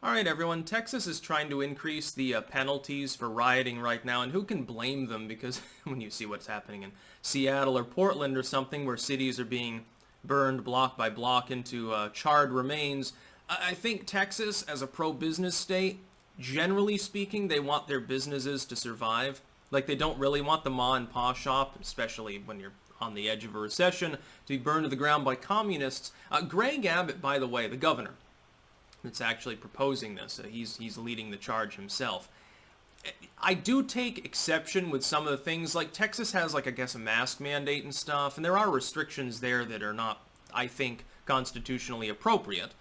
All right, everyone. Texas is trying to increase the penalties for rioting right now, and who can blame them? Because when you see what's happening in Seattle or Portland or something, where cities are being burned block by block into charred remains, I think Texas, as a pro-business state, generally speaking, they want their businesses to survive. Like, they don't really want the ma and pa shop, especially when you're on the edge of a recession, to be burned to the ground by communists. Greg Abbott, by the way, the governor, that's actually proposing this. He's leading the charge himself. I do take exception with some of the things, like Texas has, like, I guess, a mask mandate and stuff, and there are restrictions there that are not, I think, constitutionally appropriate.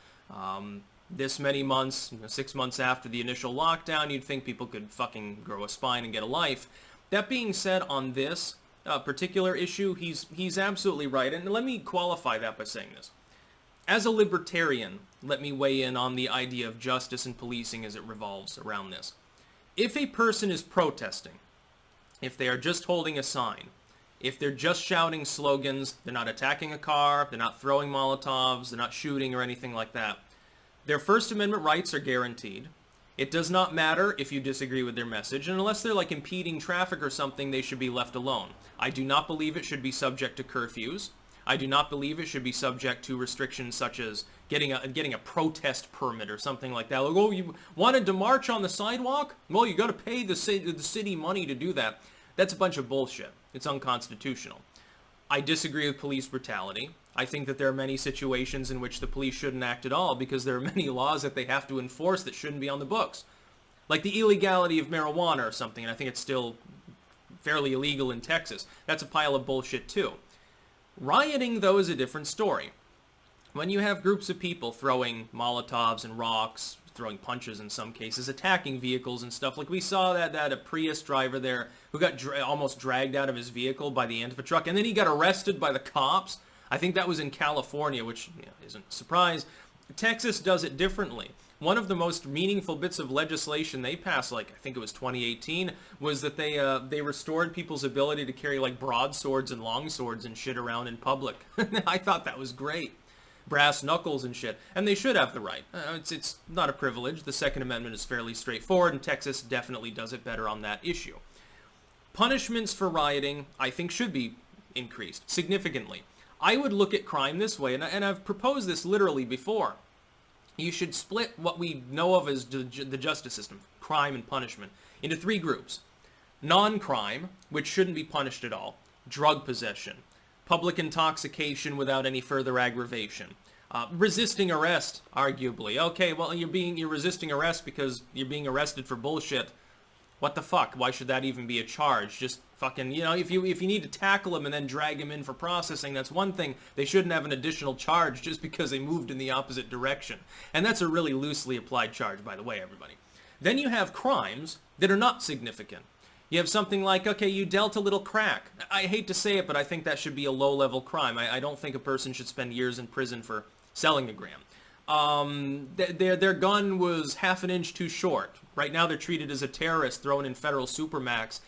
This many months, 6 months after the initial lockdown, you'd think people could fucking grow a spine and get a life. That being said, on this particular issue, he's absolutely right, and let me qualify that by saying this. As a libertarian, let me weigh in on the idea of justice and policing as it revolves around this. If a person is protesting, if they are just holding a sign, if they're just shouting slogans, they're not attacking a car, they're not throwing Molotovs, they're not shooting or anything like that, their First Amendment rights are guaranteed. It does not matter if you disagree with their message, and unless they're like impeding traffic or something, they should be left alone. I do not believe it should be subject to curfews. I do not believe it should be subject to restrictions such as getting a protest permit or something like that. Like, oh, you wanted to march on the sidewalk? Well, you got to pay the city money to do that. That's a bunch of bullshit. It's unconstitutional. I disagree with police brutality. I think that there are many situations in which the police shouldn't act at all because there are many laws that they have to enforce that shouldn't be on the books. Like the illegality of marijuana or something, and I think it's still fairly illegal in Texas. That's a pile of bullshit too. Rioting, though, is a different story. When you have groups of people throwing Molotovs and rocks, throwing punches in some cases, attacking vehicles and stuff, like we saw that a Prius driver there who got almost dragged out of his vehicle by the end of a truck, and then he got arrested by the cops. I think that was in California, which isn't a surprise. Texas does it differently. One of the most meaningful bits of legislation they passed, like I think it was 2018, was that they restored people's ability to carry like broadswords and longswords and shit around in public. I thought that was great. Brass knuckles and shit. And they should have the right. It's not a privilege. The Second Amendment is fairly straightforward, and Texas definitely does it better on that issue. Punishments for rioting, I think, should be increased significantly. I would look at crime this way, and I've proposed this literally before. You should split what we know of as the justice system, crime and punishment, into three groups. Non-crime, which shouldn't be punished at all. Drug possession. Public intoxication without any further aggravation. Resisting arrest, arguably. Okay, well, you're resisting arrest because you're being arrested for bullshit. What the fuck? Why should that even be a charge? Just fucking, if you need to tackle him and then drag him in for processing, that's one thing. They shouldn't have an additional charge just because they moved in the opposite direction. And that's a really loosely applied charge, by the way, everybody. Then you have crimes that are not significant. You have something like, okay, you dealt a little crack. I hate to say it, but I think that should be a low-level crime. I don't think a person should spend years in prison for selling a gram. Their gun was half an inch too short. Right now they're treated as a terrorist thrown in federal supermax.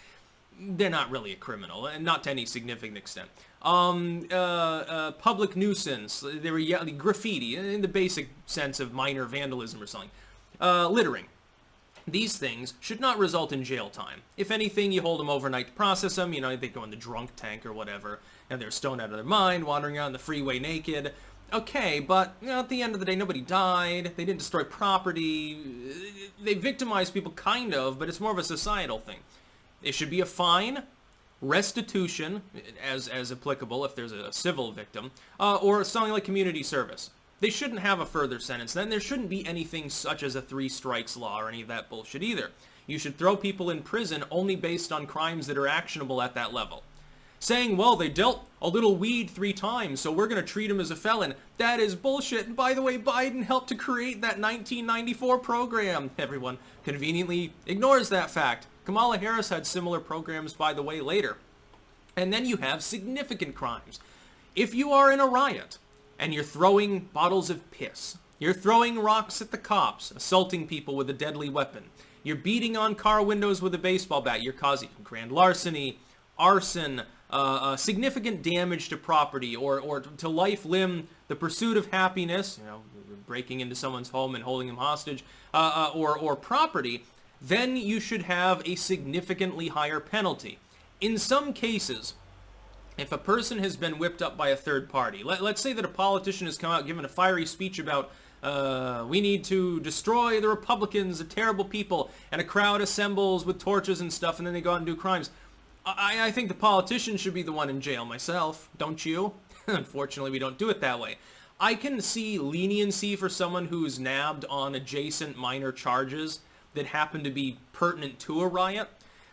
They're not really a criminal, and not to any significant extent. Public nuisance. They were yelling graffiti, in the basic sense of minor vandalism or something. Littering. These things should not result in jail time. If anything, you hold them overnight to process them. They go in the drunk tank or whatever, and they're stoned out of their mind, wandering around the freeway naked. Okay, but at the end of the day, nobody died. They didn't destroy property. They victimized people, kind of, but it's more of a societal thing. It should be a fine, restitution, as applicable if there's a civil victim, or something like community service. They shouldn't have a further sentence. Then there shouldn't be anything such as a 3 strikes law or any of that bullshit either. You should throw people in prison only based on crimes that are actionable at that level. Saying, well, they dealt a little weed 3 times, so we're going to treat him as a felon. That is bullshit. And by the way, Biden helped to create that 1994 program. Everyone conveniently ignores that fact. Kamala Harris had similar programs, by the way, later. And then you have significant crimes. If you are in a riot and you're throwing bottles of piss, you're throwing rocks at the cops, assaulting people with a deadly weapon, you're beating on car windows with a baseball bat, you're causing grand larceny, arson, significant damage to property or to life, limb, the pursuit of happiness, breaking into someone's home and holding them hostage, or property, then you should have a significantly higher penalty. In some cases, if a person has been whipped up by a third party, let's say that a politician has come out given a fiery speech about we need to destroy the Republicans, the terrible people, and a crowd assembles with torches and stuff, and then they go out and do crimes. I think the politician should be the one in jail myself, don't you? Unfortunately, we don't do it that way. I can see leniency for someone who's nabbed on adjacent minor charges that happen to be pertinent to a riot,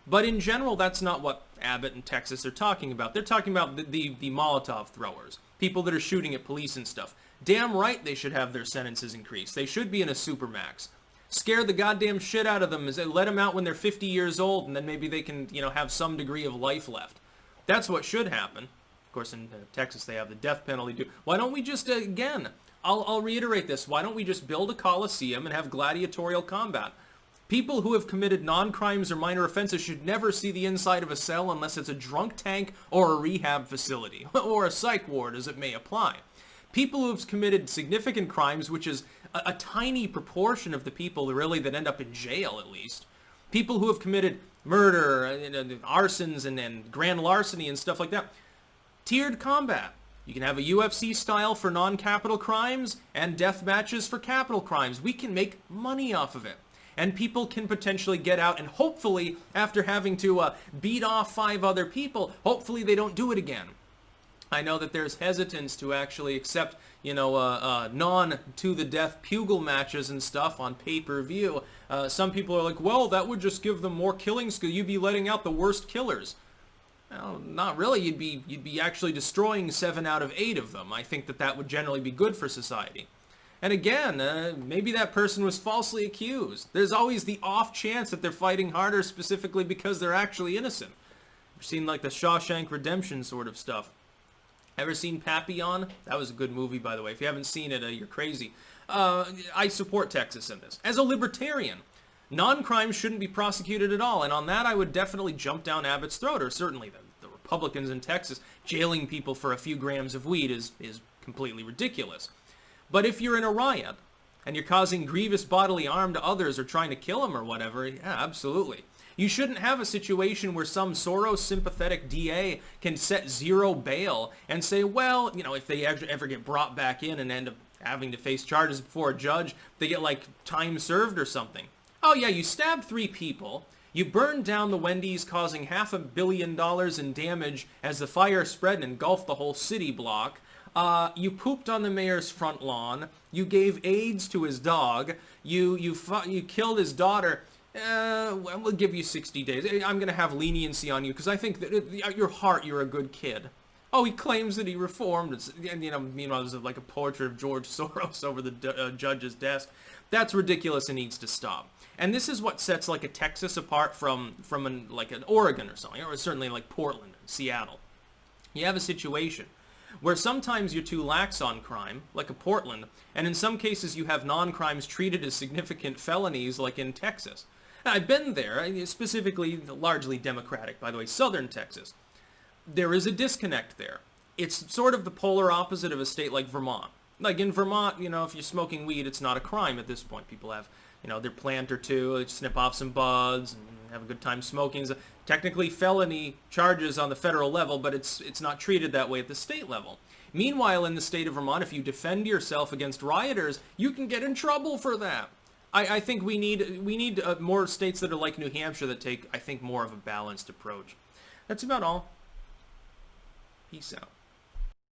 but in general, that's not what Abbott and Texas are talking about. They're talking about the Molotov throwers, people that are shooting at police and stuff. Damn right they should have their sentences increased. They should be in a supermax. Scare the goddamn shit out of them. Let them out when they're 50 years old, and then maybe they can, have some degree of life left. That's what should happen. Of course, in Texas, they have the death penalty. Why don't we just, again, I'll reiterate this. Why don't we just build a coliseum and have gladiatorial combat? People who have committed non-crimes or minor offenses should never see the inside of a cell unless it's a drunk tank or a rehab facility, or a psych ward as it may apply. People who have committed significant crimes, which is a tiny proportion of the people really that end up in jail at least. People who have committed murder, arsons, and grand larceny and stuff like that. Tiered combat. You can have a UFC style for non-capital crimes and death matches for capital crimes. We can make money off of it. And people can potentially get out and hopefully, after having to beat off 5 other people, hopefully they don't do it again. I know that there's hesitance to actually accept, non-to-the-death pugil matches and stuff on pay-per-view. Some people are like, well, that would just give them more killing skill. You'd be letting out the worst killers. Well, not really. You'd be actually destroying 7 out of 8 of them. I think that would generally be good for society. And again, maybe that person was falsely accused. There's always the off chance that they're fighting harder specifically because they're actually innocent. We've seen like the Shawshank Redemption sort of stuff. Ever seen Papillon? That was a good movie, by the way. If you haven't seen it, you're crazy. I support Texas in this. As a libertarian, non-crimes shouldn't be prosecuted at all, and on that I would definitely jump down Abbott's throat, or certainly the Republicans in Texas jailing people for a few grams of weed is completely ridiculous. But if you're in a riot, and you're causing grievous bodily harm to others or trying to kill them or whatever, yeah, absolutely. You shouldn't have a situation where some Soros-sympathetic DA can set 0 bail and say, well, if they ever get brought back in and end up having to face charges before a judge, they get, like, time served or something. Oh, yeah, you stabbed 3 people. You burned down the Wendy's, causing $500 million in damage as the fire spread and engulfed the whole city block. You pooped on the mayor's front lawn. You gave AIDS to his dog. You killed his daughter. We'll give you 60 days. I'm going to have leniency on you because I think that at your heart you're a good kid. Oh, he claims that he reformed. And, meanwhile, there's like a portrait of George Soros over the judge's desk. That's ridiculous and needs to stop. And this is what sets like a Texas apart from an Oregon or something, or certainly like Portland, Seattle. You have a situation where sometimes you're too lax on crime, like a Portland, and in some cases you have non-crimes treated as significant felonies, like in Texas. Now, I've been there, specifically largely Democratic, by the way, southern Texas. There is a disconnect there. It's sort of the polar opposite of a state like Vermont. Like in Vermont, if you're smoking weed, it's not a crime at this point. People have, their plant or two, they snip off some buds and have a good time smoking. It's technically felony charges on the federal level, but it's not treated that way at the state level. Meanwhile, in the state of Vermont, if you defend yourself against rioters, you can get in trouble for that. I think we need more states that are like New Hampshire that take, I think, more of a balanced approach. That's about all. Peace out.